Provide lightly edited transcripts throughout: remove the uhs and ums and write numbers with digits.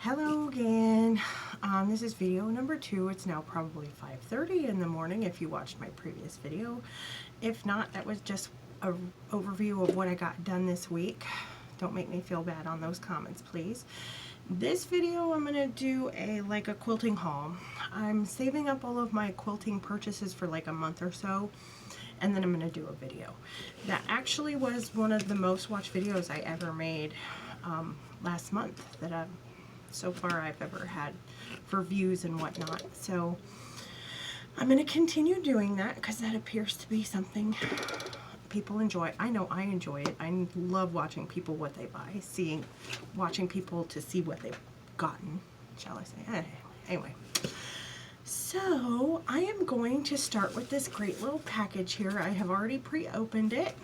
Hello again. This is video number 2. It's now probably 5:30 in the morning if you watched my previous video. If not, that was just an overview of what I got done this week. Don't make me feel bad on those comments, please. This video I'm going to do a quilting haul. I'm saving up all of my quilting purchases for like a month or so, and then I'm going to do a video. That actually was one of the most watched videos I ever made last month that so far I've ever had for views and whatnot. So I'm going to continue doing that because that appears to be something people enjoy. I know I enjoy it. I love watching people what they buy, watching people to see what they've gotten, shall I say. Anyway, so I am going to start with this great little package here. I have already pre-opened it.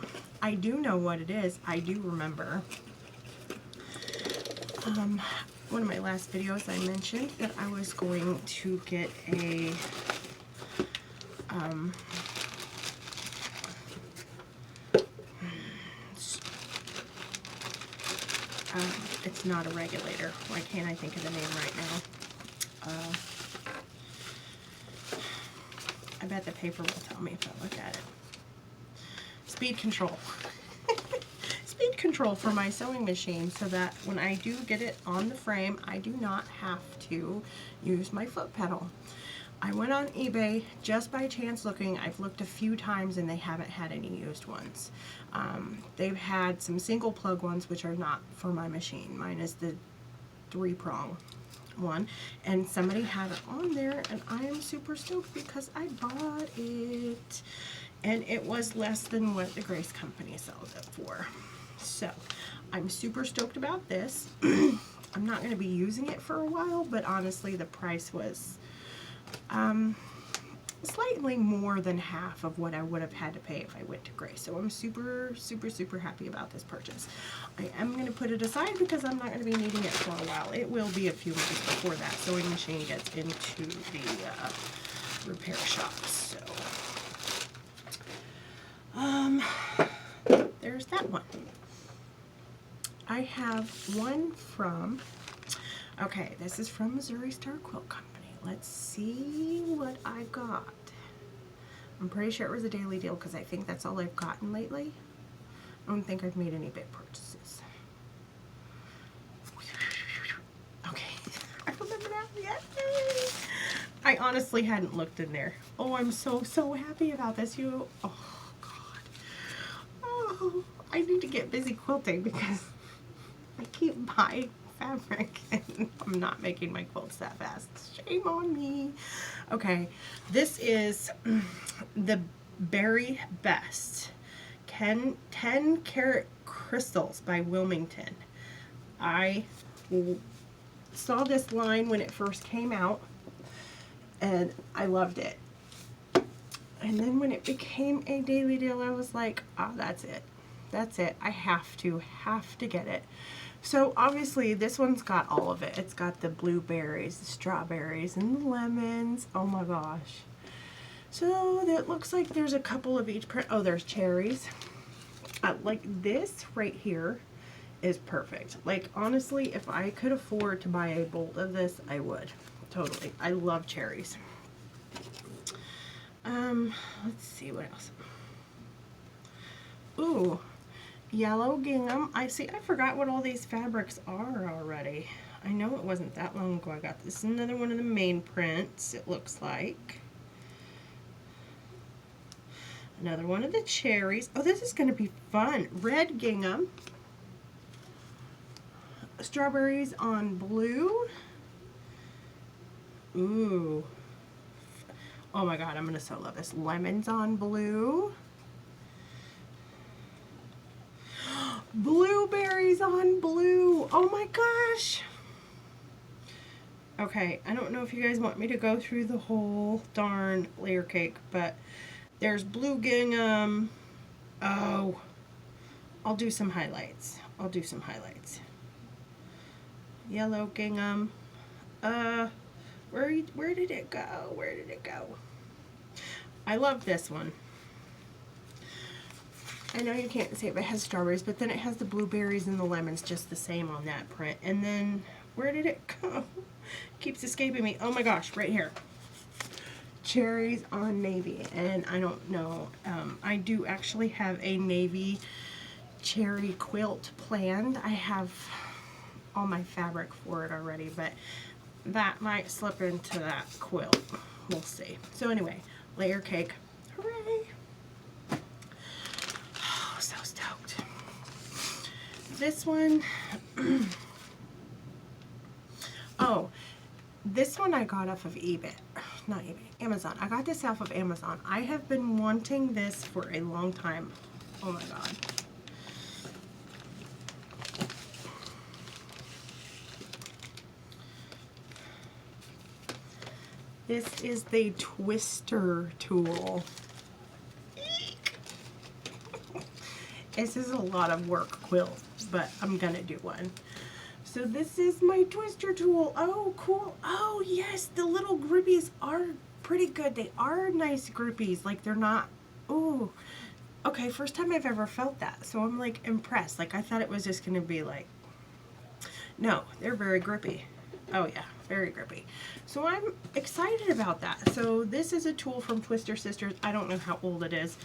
I do know what it is. I do remember. One of my last videos I mentioned that I was going to get a it's not a regulator. Why can't I think of the name right now? I bet the paper will tell me if I look at it. Speed control. Speed control for my sewing machine so that when I do get it on the frame, I do not have to use my foot pedal. I went on eBay just by chance looking. I've looked a few times and they haven't had any used ones. They've had some single plug ones which are not for my machine. Mine is the 3-prong one, and somebody had it on there and I am super stoked because I bought it and it was less than what the Grace Company sells it for. So I'm super stoked about this. I'm not going to be using it for a while, but honestly the price was slightly more than half of what I would have had to pay if I went to Grace. So I'm super happy about this purchase. I am going to put it aside because I'm not going to be needing it for a while. It will be a few months before that sewing machine gets into the repair shop. So there's that one. I have one from, okay, this is from Missouri Star Quilt Company. Let's see what I got. I'm pretty sure it was a daily deal because I think that's all I've gotten lately. I don't think I've made any big purchases. Okay, I remember now. Yay! I honestly hadn't looked in there. Oh, I'm so happy about this. Oh, God. Oh, I need to get busy quilting because I keep buying fabric and I'm not making my quilts that fast. Shame on me. Okay, this is the Berry Best 10 Karat Crystals by Wilmington. I saw this line when it first came out and I loved it. And then when it became a daily deal, I was like, oh, that's it. That's it. I have to get it. So obviously this one's got all of it. It's got the blueberries, the strawberries, and the lemons. Oh my gosh. So that looks like there's a couple of each print. Oh, there's cherries. Like this right here is perfect. Like honestly, if I could afford to buy a bolt of this, I would. Totally. I love cherries. Let's see what else. Ooh. Yellow gingham. I forgot what all these fabrics are already. I know it wasn't that long ago I got this. Another one of the main prints, it looks like. Another one of the cherries. Oh, this is going to be fun. Red gingham. Strawberries on blue. Ooh. Oh my God, I'm going to so love this. Lemons on blue. Blueberries on blue. Oh my gosh. Okay, I don't know if you guys want me to go through the whole darn layer cake, but there's blue gingham. Oh, I'll do some highlights. Yellow gingham. Where did it go? I love this one. I know you can't see it, but it has strawberries, but then it has the blueberries and the lemons just the same on that print. And then Where did it go? Keeps escaping me. Oh my gosh, right here. Cherries on navy. And I don't know. I do actually have a navy cherry quilt planned. I have all my fabric for it already, but that might slip into that quilt. We'll see. So anyway, layer cake. Hooray! Oh, so stoked. This one, oh, this one I got off of eBay. Not eBay, Amazon. I got this off of Amazon. I have been wanting this for a long time. Oh my god. This is the twister tool. Eek. This is a lot of work quilt, but I'm gonna do one. So this is my twister tool. Oh, cool. Oh, yes, the little grippies are pretty good. They are nice grippies. Like, they're not, oh, okay, first time I've ever felt that. So I'm, like, impressed. Like, I thought it was just gonna be, like, no, they're very grippy. Oh, yeah, very grippy. So I'm excited about that. So this is a tool from Twister Sisters. I don't know how old it is.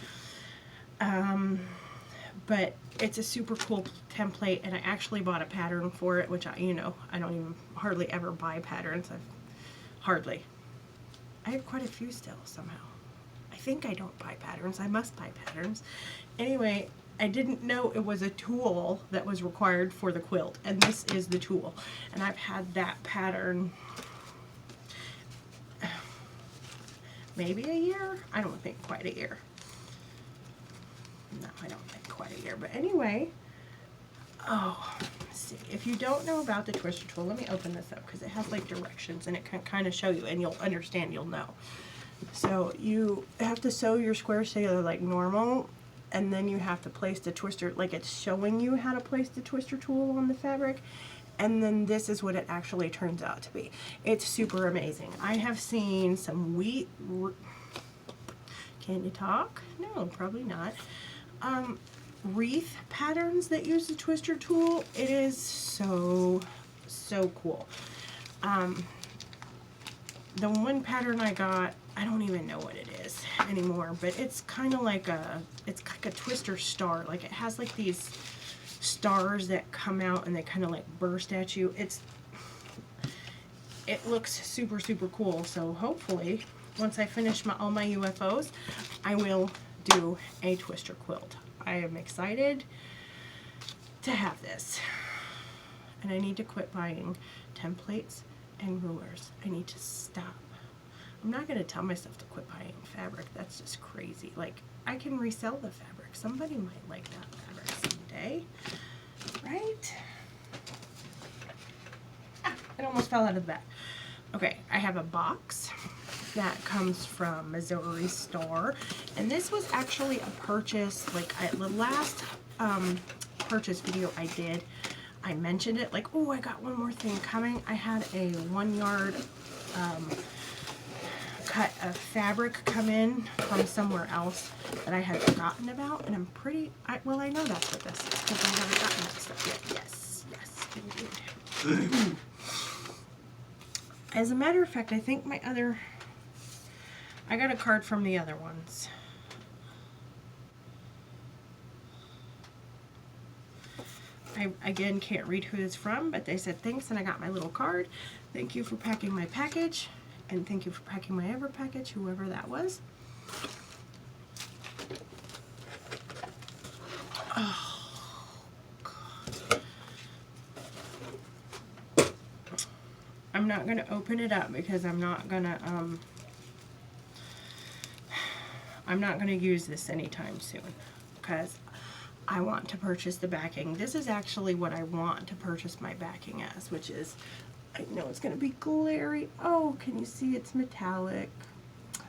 But it's a super cool template, and I actually bought a pattern for it, which I don't even hardly ever buy patterns. I have quite a few still somehow. I think I don't buy patterns. I must buy patterns. Anyway, I didn't know it was a tool that was required for the quilt, and this is the tool. And I've had that pattern maybe a year? I don't think quite a year. No, I don't think quite a year. But anyway, oh, let's see. If you don't know about the twister tool, let me open this up because it has like directions and it can kind of show you, and you'll understand, you'll know. So you have to sew your squares together like normal, and then you have to place the twister, like it's showing you how to place the twister tool on the fabric, and then this is what it actually turns out to be. It's super amazing. I have seen some can you talk? No, probably not. Wreath patterns that use the twister tool. It is so cool. The one pattern I got, I don't even know what it is anymore, but it's kind of like it's like a twister star. Like it has like these stars that come out and they kind of like burst at you. It looks super cool. So hopefully once I finish all my UFOs, I will do a twister quilt. I am excited to have this. And I need to quit buying templates and rulers. I need to stop. I'm not going to tell myself to quit buying fabric. That's just crazy. Like, I can resell the fabric. Somebody might like that fabric someday. Right? Ah, it almost fell out of the bag. Okay, I have a box that comes from Missouri Star, and this was actually a purchase, like the last purchase video I did, I mentioned it, like, oh, I got one more thing coming. I had a 1 yard cut of fabric come in from somewhere else that I had forgotten about, and I'm well, I know that's what this is because I haven't gotten to stuff yet. Yes, indeed. As a matter of fact, I think I got a card from the other ones. I, again, can't read who it's from, but they said thanks, and I got my little card. Thank you for packing my package, and thank you for packing my ever package, whoever that was. Oh, God. I'm not going to open it up because I'm not going to use this anytime soon because I want to purchase the backing. This is actually what I want to purchase my backing as, which is, I know it's going to be glary. Oh, can you see it's metallic?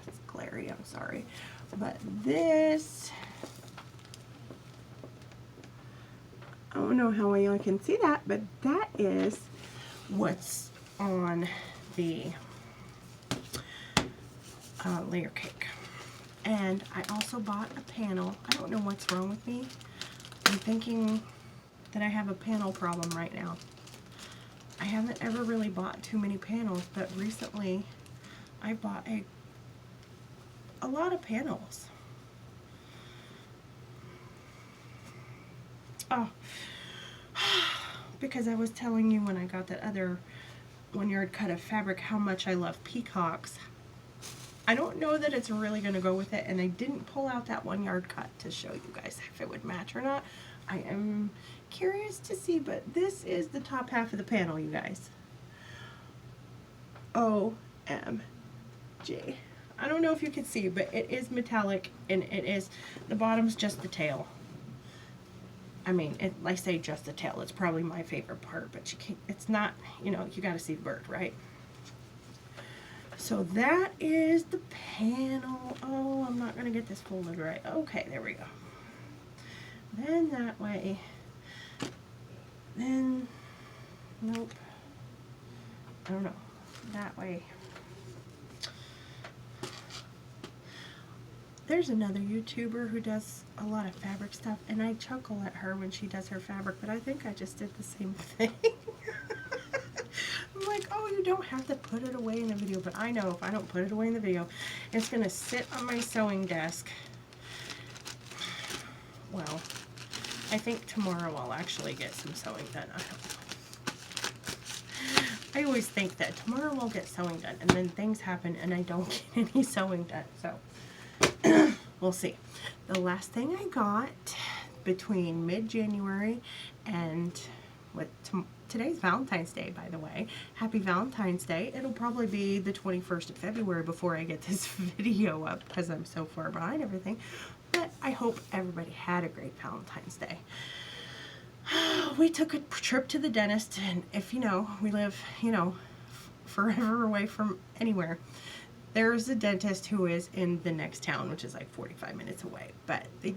It's glary, I'm sorry. But this, I don't know how well you can see that, but that is what's on the layer cake. And I also bought a panel. I don't know what's wrong with me. I'm thinking that I have a panel problem right now. I haven't ever really bought too many panels, but recently I bought a lot of panels. Oh, because I was telling you when I got that other 1-yard cut of fabric how much I love peacocks. I don't know that it's really going to go with it, and I didn't pull out that 1-yard cut to show you guys if it would match or not. I am curious to see, but this is the top half of the panel, you guys. OMG. I don't know if you can see, but it is metallic, and it is, the bottom's just the tail. I mean, I say just the tail. It's probably my favorite part, but you can't, it's not, you know, you got to see the bird, right? So that is the panel. Oh, I'm not going to get this folded right. Okay, there we go. Then that way. Then, nope. I don't know. That way. There's another YouTuber who does a lot of fabric stuff, and I chuckle at her when she does her fabric, but I think I just did the same thing. I'm like, oh, you don't have to put it away in the video, but I know if I don't put it away in the video, it's going to sit on my sewing desk. Well, I think tomorrow I'll actually get some sewing done. I don't know. I always think that tomorrow I'll get sewing done, and then things happen and I don't get any sewing done, so we'll see. The last thing I got between mid-January and today's Valentine's Day, by the way. Happy Valentine's Day. It'll probably be the 21st of February before I get this video up because I'm so far behind everything. But I hope everybody had a great Valentine's Day. We took a trip to the dentist, and if you know, we live, you know, forever away from anywhere. There's a dentist who is in the next town, which is like 45 minutes away. But they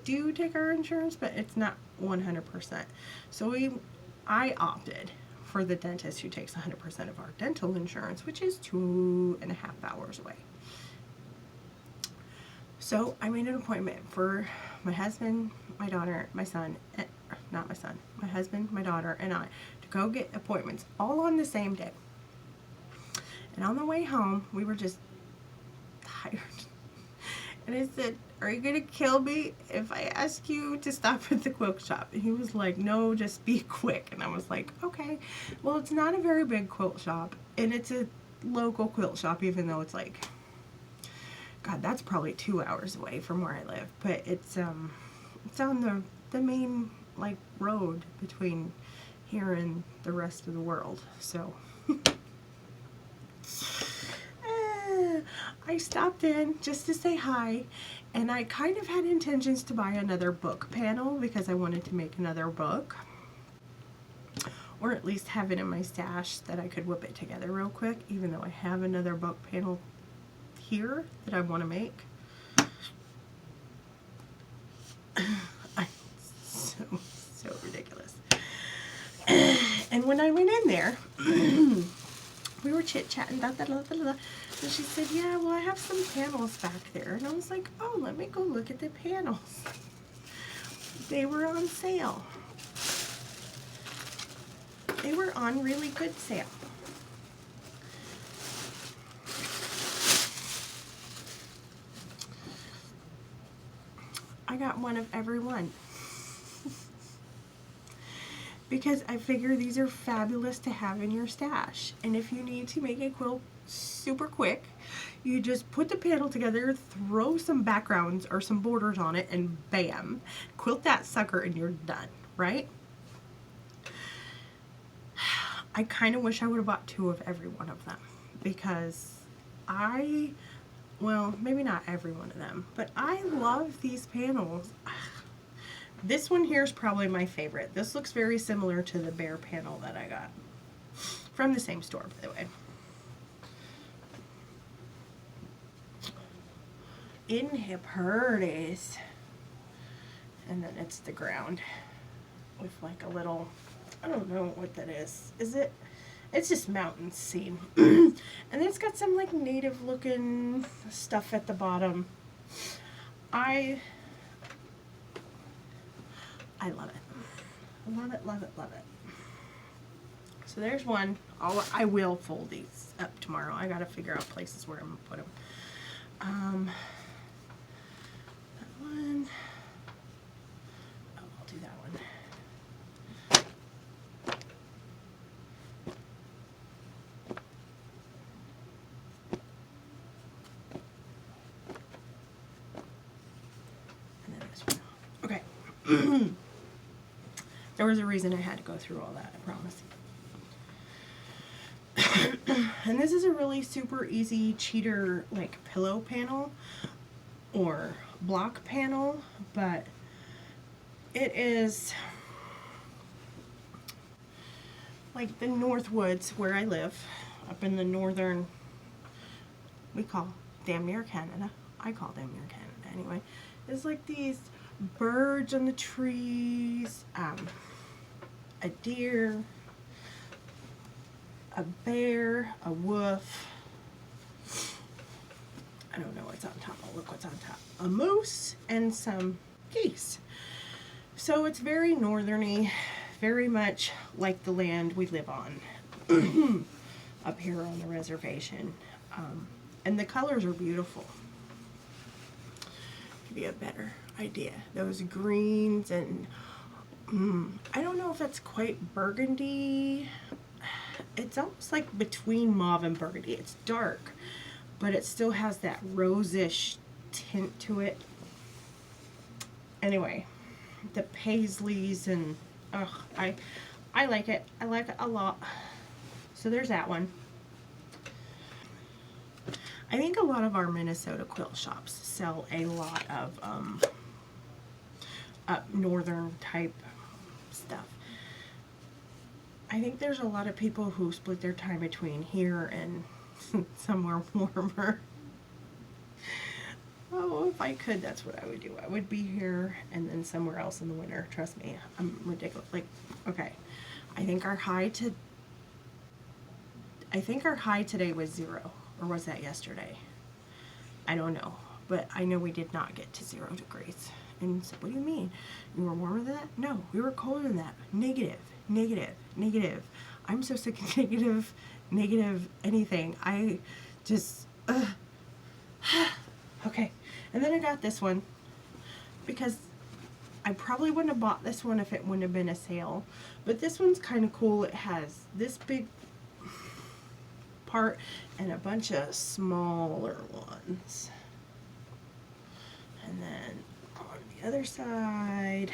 do take our insurance, but it's not 100%. So I opted for the dentist who takes 100% of our dental insurance, which is 2.5 hours away. So I made an appointment for my husband, my daughter, my son, not my son, my husband, my daughter, and I to go get appointments all on the same day. And on the way home, we were just tired. And I said, are you going to kill me if I ask you to stop at the quilt shop? And he was like, no, just be quick. And I was like, okay. Well, it's not a very big quilt shop, and it's a local quilt shop, even though it's like, God, that's probably 2 hours away from where I live. But it's on the main, like, road between here and the rest of the world. So I stopped in just to say hi, and I kind of had intentions to buy another book panel because I wanted to make another book, or at least have it in my stash that I could whip it together real quick, even though I have another book panel here that I want to make. So ridiculous. And when I went in there, we were chit-chatting, and she said, yeah, well, I have some panels back there. And I was like, oh, let me go look at the panels. They were on sale. They were on really good sale. I got one of every one. Because I figure these are fabulous to have in your stash. And if you need to make a quilt super quick, you just put the panel together, throw some backgrounds or some borders on it, and bam, quilt that sucker and you're done, right? I kind of wish I would have bought 2 of every one of them, because well, maybe not every one of them, but I love these panels. This one here is probably my favorite. This looks very similar to the bear panel that I got from the same store, by the way. Isn't it pretty? And then it's the ground with like a little, I don't know what that is. Is it? It's just mountain scene. And then it's got some like native looking stuff at the bottom. I love it. Love it, love it, love it. So there's one. I will fold these up tomorrow. I gotta figure out places where I'm gonna put them. That one. Oh, I'll do that one. And then this one. Okay. There was a reason I had to go through all that, I promise. And this is a really super easy cheater like pillow panel or block panel, but it is like the North Woods where I live, up in the northern, we call damn near Canada. I call damn near Canada anyway. It's like these birds on the trees, a deer, a bear, a wolf. I don't know what's on top. Oh, look what's on top. A moose and some geese. So it's very northerny, very much like the land we live on up here on the reservation. And the colors are beautiful. Give you a better idea. Those greens and I don't know if it's quite burgundy. It's almost like between mauve and burgundy. It's dark, but it still has that rosish tint to it. Anyway, the paisleys and I like it. I like it a lot. So there's that one. I think a lot of our Minnesota quilt shops sell a lot of up northern type stuff. I think there's a lot of people who split their time between here and somewhere warmer. Oh, if I could, that's what I would do. I would be here and then somewhere else in the winter. Trust me, I'm ridiculous. Like, okay, I think our high today was 0, or was that yesterday? I don't know, but I know we did not get to 0 degrees. And so, what do you mean? You were warmer than that? No, we were colder than that. Negative, negative, negative. I'm so sick of negative anything. I just, okay. And then I got this one because I probably wouldn't have bought this one if it wouldn't have been a sale. But this one's kind of cool. It has this big part and a bunch of smaller ones. And then on the other side,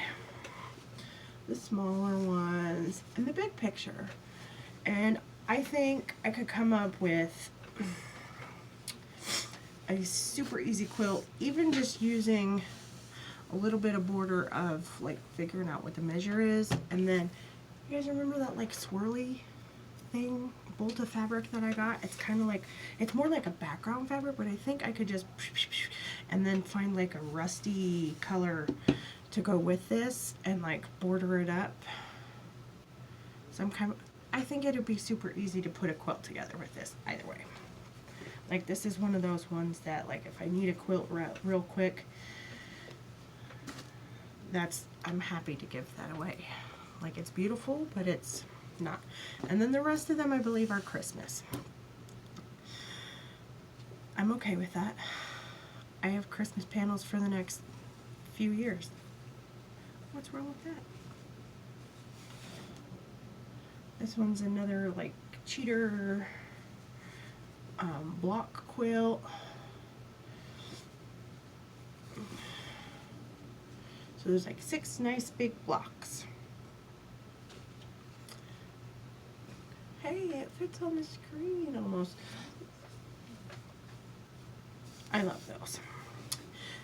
the smaller ones and the big picture. And I think I could come up with a super easy quilt, even just using a little bit of border of like figuring out what the measure is. And then you guys remember that like swirly thing, bolt of fabric that I got? It's kind of like, it's more like a background fabric, but I think I could just and then find like a rusty color to go with this and like border it up. So I think it would be super easy to put a quilt together with this either way. Like this is one of those ones that like if I need a quilt real quick, I'm happy to give that away. Like it's beautiful, but it's not. And then the rest of them I believe are Christmas. I'm okay with that. I have Christmas panels for the next few years. What's wrong with that? This one's another like cheater block quilt. So there's like 6 nice big blocks. Hey, it fits on the screen almost. I love those.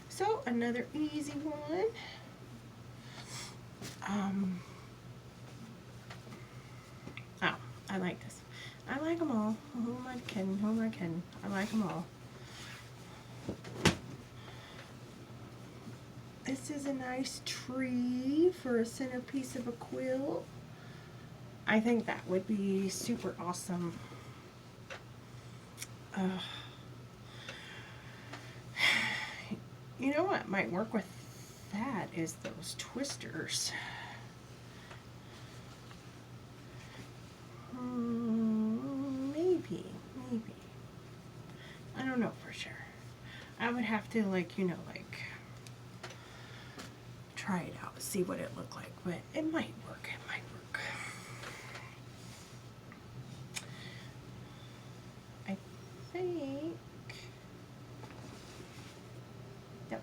So another easy one. Oh, I like this. I like them all. Who am I kidding? Who am I kidding? I like them all. This is a nice tree for a centerpiece of a quilt. I think that would be super awesome. You know what might work with that is those twisters. don't know for sure. I would have to, like, you know, like, try it out, see what it looked like, but it might work. It might work. I think. Yep.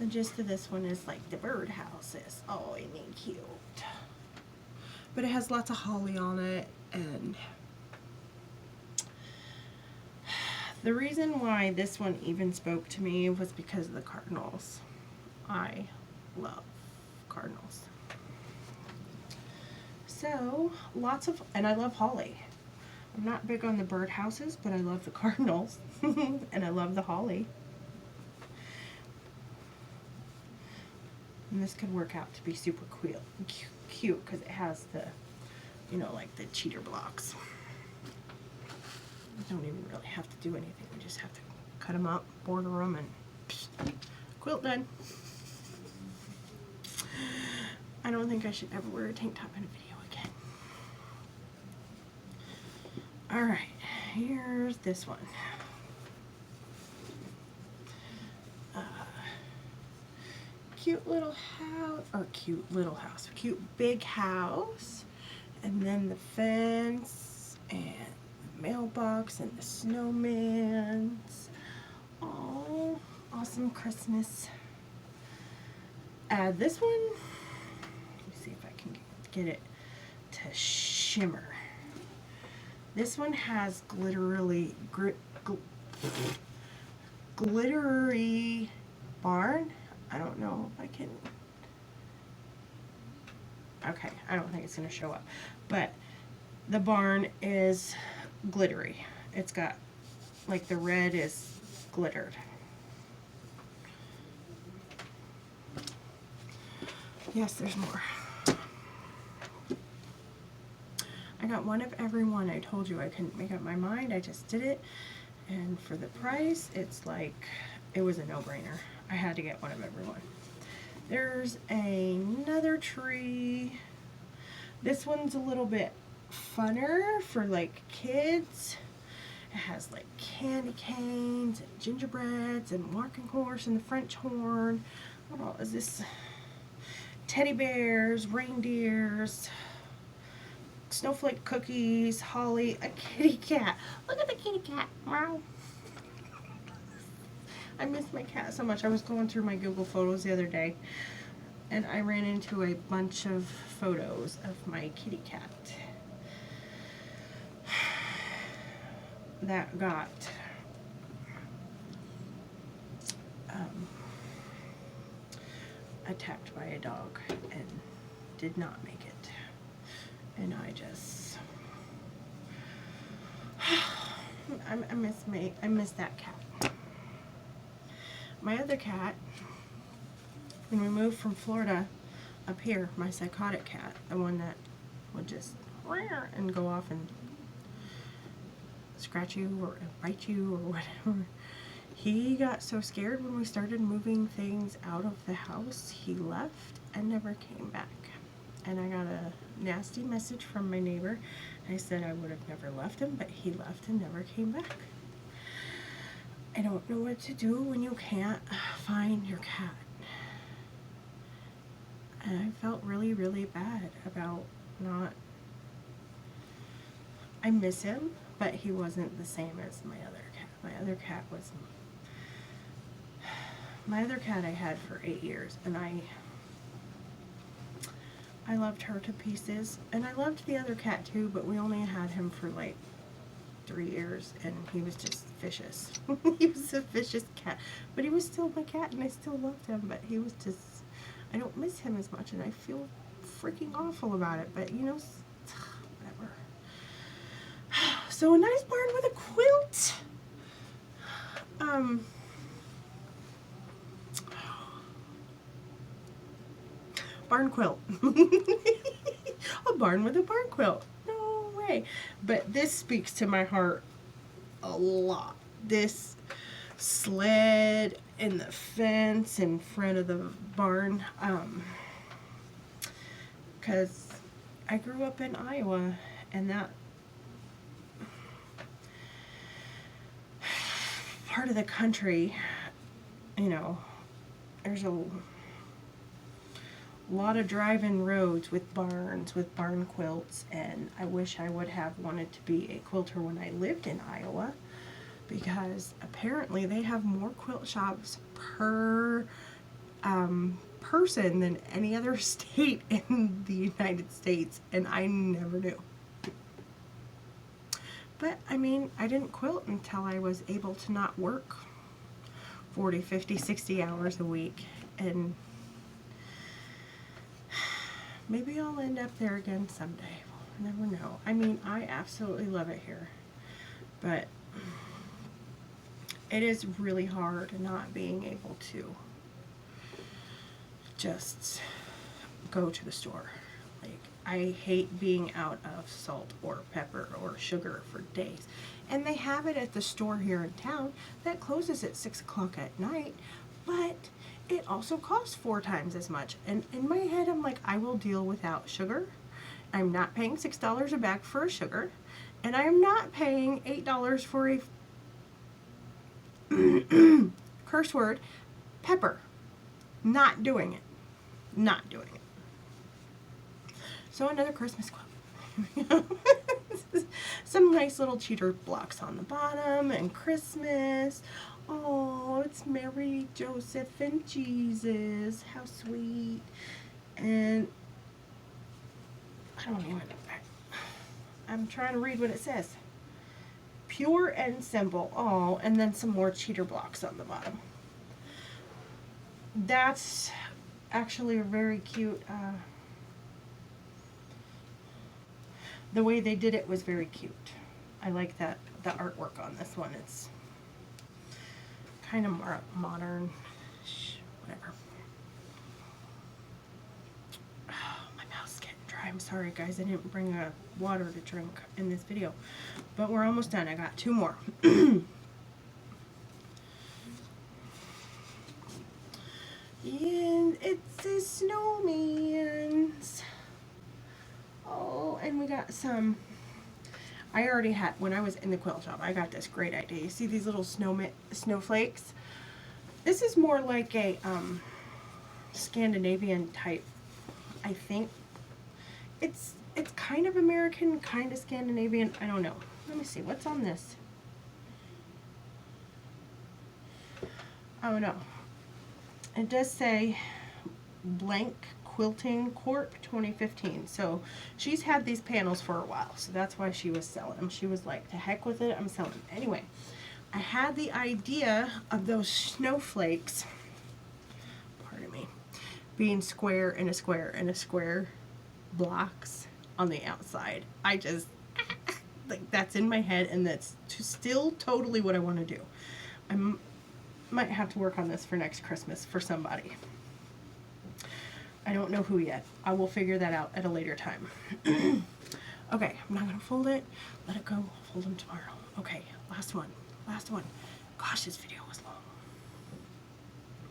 The gist of this one is like the birdhouses. Oh, isn't it cute? But it has lots of holly on it, and the reason why this one even spoke to me was because of the cardinals. I love cardinals. So, lots of, and I love holly. I'm not big on the birdhouses, but I love the cardinals, and I love the holly. And this could work out to be super cute because it has the, you know, like the cheater blocks. You don't even really have to do anything. We just have to cut them up, border them, and psh, quilt done. I don't think I should ever wear a tank top in a video again. Alright, here's this one. Cute little house, or cute big house, and then the fence, and the mailbox, and the snowmans. Oh, awesome Christmas. This one, let me see if I can get it to shimmer. This one has glittery barn. I don't know if I can. Okay, I don't think it's going to show up. But the barn is glittery. It's got, like, the red is glittered. Yes, there's more. I got one of every one. I told you I couldn't make up my mind. I just did it. And for the price, it's like, it was a no-brainer. I had to get one of every one. There's another tree. This one's a little bit funner for like kids. It has like candy canes and gingerbreads and walking horse and the French horn. What all is this? Teddy bears, reindeers, snowflake cookies, holly, a kitty cat. Look at the kitty cat. Wow. I miss my cat so much. I was going through my Google Photos the other day, and I ran into a bunch of photos of my kitty cat that got attacked by a dog and did not make it. And I just I miss that cat. My other cat, when we moved from Florida up here, my psychotic cat, the one that would just and go off and scratch you or bite you or whatever, he got so scared when we started moving things out of the house, he left and never came back. And I got a nasty message from my neighbor. I said I would have never left him, but he left and never came back. I don't know what to do when you can't find your cat. And I felt really, really bad about not... I miss him, but he wasn't the same as my other cat. My other cat was... My other cat I had for 8 years, and I loved her to pieces. And I loved the other cat too, but we only had him for like 3 years, and he was just vicious. He was a vicious cat, but he was still my cat, and I still loved him, but he was just, I don't miss him as much, and I feel freaking awful about it, but you know, whatever. So a nice barn with a quilt. Barn quilt. A barn with a barn quilt. No way. But this speaks to my heart a lot. This sled and the fence in front of the barn. Because I grew up in Iowa, and that part of the country, you know, there's a lot of drive-in roads with barns, with barn quilts, and I wish I would have wanted to be a quilter when I lived in Iowa, because apparently they have more quilt shops per person than any other state in the United States, and I never knew. But I mean, I didn't quilt until I was able to not work 40, 50, 60 hours a week, and maybe I'll end up there again someday. We'll never know. I mean, I absolutely love it here, but it is really hard not being able to just go to the store. Like, I hate being out of salt or pepper or sugar for days. And they have it at the store here in town that closes at 6 o'clock at night, but it also costs 4 times as much. And in my head, I'm like, I will deal without sugar. I'm not paying $6 a bag for a sugar, and I am not paying $8 for a curse word, pepper. Not doing it. Not doing it. So another Christmas quilt. Some nice little cheater blocks on the bottom, and Christmas. Oh, it's Mary, Joseph, and Jesus. How sweet. And I don't even know. I'm trying to read what it says. Pure and simple. Oh, and then some more cheater blocks on the bottom. That's actually a very cute, the way they did it was very cute. I like that, the artwork on this one. It's kind of more modern, whatever. Oh, my mouth's getting dry. I'm sorry guys, I didn't bring a water to drink in this video, but we're almost done. I got 2 more. And it's the snowmans. Oh, and we got some, I already had, when I was in the quilt shop, I got this great idea. You see these little snowflakes? This is more like a Scandinavian type, I think. It's kind of American, kind of Scandinavian. I don't know. Let me see. What's on this? Oh, no. It does say Blank Quilting Corp 2015. So she's had these panels for a while. So that's why she was selling them. She was like, to heck with it, I'm selling them. Anyway, I had the idea of those snowflakes, pardon me, being square and a square and a square blocks on the outside. I just, like, that's in my head, and that's still totally what I want to do. Might have to work on this for next Christmas for somebody. I don't know who yet. I will figure that out at a later time. Okay, I'm not going to fold it. Let it go. I'll fold them tomorrow. Okay, last one. Last one. Gosh, this video was long.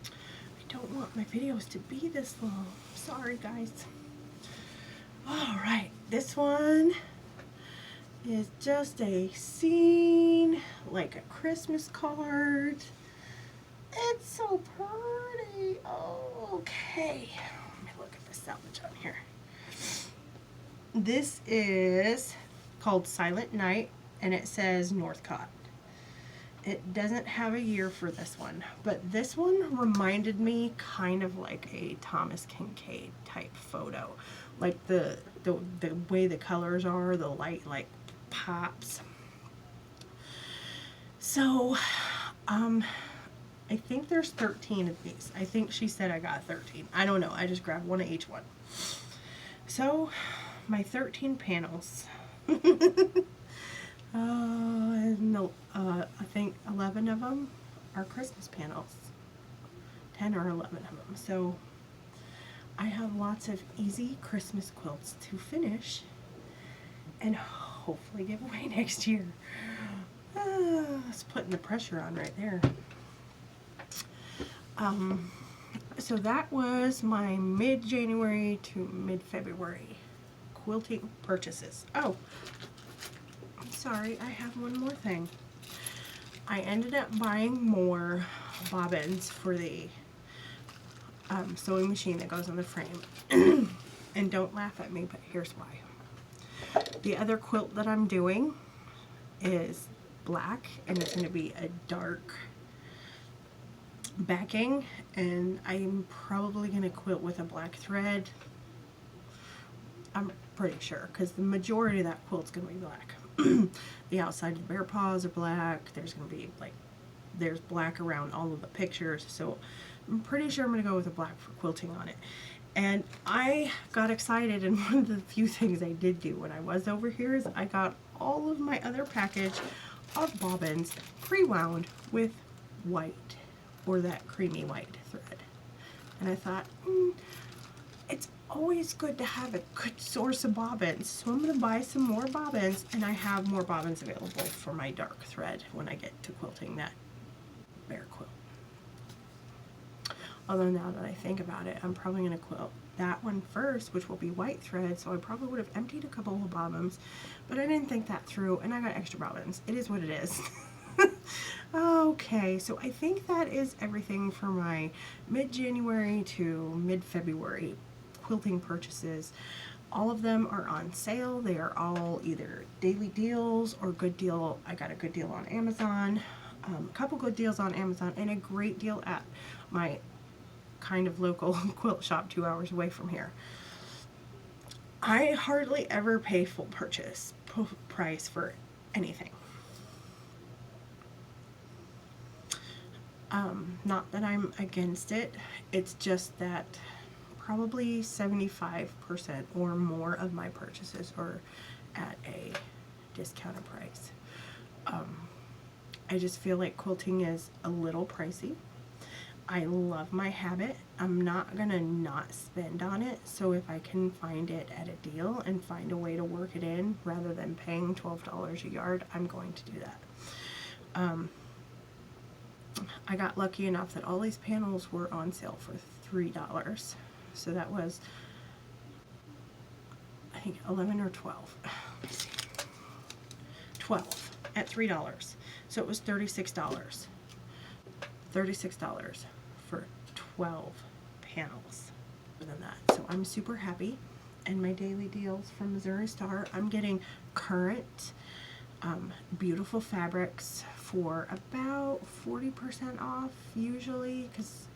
I don't want my videos to be this long. Sorry, guys. Alright, this one is just a scene, like a Christmas card. It's so pretty. Oh, okay. Let me look at the salvage on here. This is called Silent Night, and it says Northcott. It doesn't have a year for this one, but this one reminded me kind of like a Thomas Kincaid type photo. Like the way the colors are, the light like pops. So, I think there's 13 of these. I think she said I got 13. I don't know. I just grabbed one of each one. So, my 13 panels. No, I think 11 of them are Christmas panels. 10 or 11 of them. So, I have lots of easy Christmas quilts to finish and hopefully give away next year. It's putting the pressure on right there. So that was my mid-January to mid-February quilting purchases. Oh, I'm sorry, I have one more thing. I ended up buying more bobbins for the sewing machine that goes on the frame. And don't laugh at me, but here's why. The other quilt that I'm doing is black, and it's going to be a dark backing, and I'm probably going to quilt with a black thread. I'm pretty sure, because the majority of that quilt's going to be black. The outside of the bear paws are black. There's going to be like, there's black around all of the pictures, so I'm pretty sure I'm going to go with a black for quilting on it. And I got excited, and one of the few things I did do when I was over here is I got all of my other package of bobbins pre-wound with white, or that creamy white thread. And I thought, it's always good to have a good source of bobbins, so I'm going to buy some more bobbins, and I have more bobbins available for my dark thread when I get to quilting that bear quilt. Although now that I think about it, I'm probably going to quilt that one first, which will be white thread, so I probably would have emptied a couple of bobbins, but I didn't think that through, and I got extra bobbins. It is what it is. Okay, so I think that is everything for my mid-January to mid-February quilting purchases. All of them are on sale. They are all either daily deals or good deal. I got a good deal on Amazon, a couple good deals on Amazon, and a great deal at my kind of local quilt shop 2 hours away from here. I hardly ever pay full price for anything. Not that I'm against it, it's just that probably 75% or more of my purchases are at a discounted price. I just feel like quilting is a little pricey. I love my habit. I'm not gonna not spend on it, so if I can find it at a deal and find a way to work it in rather than paying $12 a yard, I'm going to do that. I got lucky enough that all these panels were on sale for $3. So that was, I think, 11 or 12. Let's see. 12 at $3. So it was $36. $36 for 12 panels. More than that. So I'm super happy. And my daily deals from Missouri Star, I'm getting current beautiful fabrics for about 40% off usually, because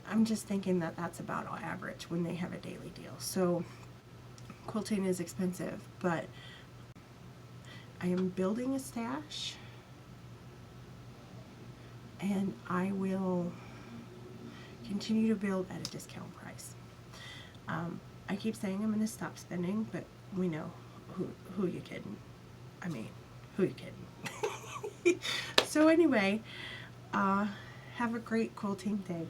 I'm just thinking that that's about average when they have a daily deal. So quilting is expensive, but I am building a stash, and I will continue to build at a discount price. I keep saying I'm going to stop spending, but we know who you kidding. I mean, who you kidding? So anyway, have a great quilting day.